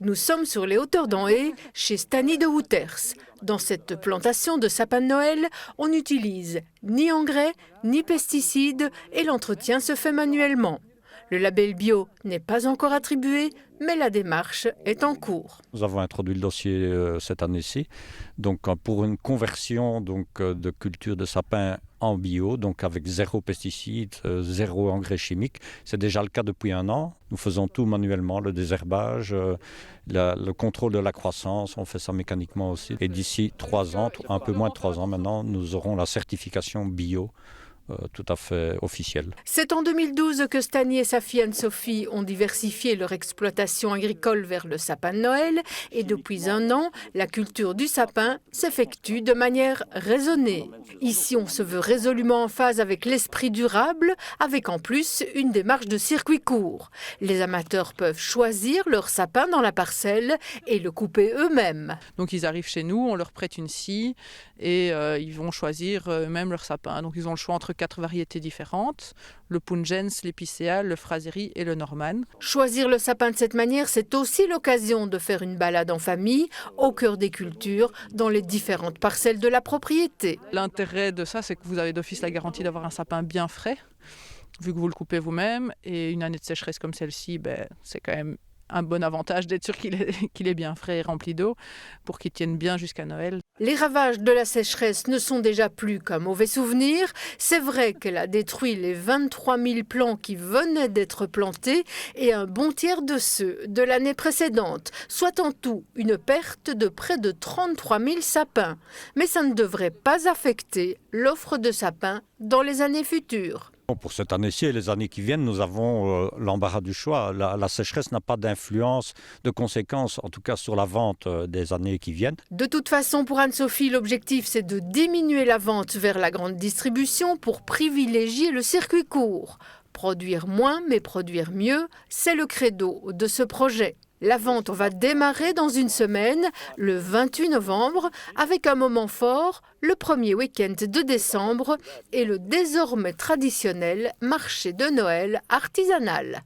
Nous sommes sur les hauteurs d'Anhé, chez Stani de Wouters. Dans cette plantation de sapins de Noël, on n'utilise ni engrais, ni pesticides et l'entretien se fait manuellement. Le label bio n'est pas encore attribué, mais la démarche est en cours. Nous avons introduit le dossier cette année-ci, donc pour une conversion de culture de sapin en bio, donc avec zéro pesticide, zéro engrais chimique. C'est déjà le cas depuis 1 an. Nous faisons tout manuellement, le désherbage, le contrôle de la croissance, on fait ça mécaniquement aussi. Et d'ici 3 ans, un peu moins de 3 ans maintenant, nous aurons la certification bio. Tout à fait officiel. C'est en 2012 que Stani et sa fille Anne-Sophie ont diversifié leur exploitation agricole vers le sapin de Noël et depuis 1 an, la culture du sapin s'effectue de manière raisonnée. Ici, on se veut résolument en phase avec l'esprit durable, avec en plus une démarche de circuit court. Les amateurs peuvent choisir leur sapin dans la parcelle et le couper eux-mêmes. Donc ils arrivent chez nous, on leur prête une scie et ils vont choisir eux-mêmes leur sapin. Donc ils ont le choix entre 4 variétés différentes, le Pungens, l'Épicéa, le Frasérie et le Norman. Choisir le sapin de cette manière, c'est aussi l'occasion de faire une balade en famille, au cœur des cultures, dans les différentes parcelles de la propriété. L'intérêt de ça, c'est que vous avez d'office la garantie d'avoir un sapin bien frais, vu que vous le coupez vous-même, et une année de sécheresse comme celle-ci, c'est quand même un bon avantage d'être sûr qu'il est bien frais et rempli d'eau pour qu'il tienne bien jusqu'à Noël. Les ravages de la sécheresse ne sont déjà plus qu'un mauvais souvenir. C'est vrai qu'elle a détruit les 23 000 plants qui venaient d'être plantés et un bon tiers de ceux de l'année précédente, soit en tout une perte de près de 33 000 sapins. Mais ça ne devrait pas affecter l'offre de sapins dans les années futures. Pour cette année-ci et les années qui viennent, nous avons l'embarras du choix. La sécheresse n'a pas d'influence, de conséquences, en tout cas sur la vente des années qui viennent. De toute façon, pour Anne-Sophie, l'objectif c'est de diminuer la vente vers la grande distribution pour privilégier le circuit court. Produire moins mais produire mieux, c'est le credo de ce projet. La vente va démarrer dans 1 semaine, le 28 novembre, avec un moment fort, le premier week-end de décembre et le désormais traditionnel marché de Noël artisanal.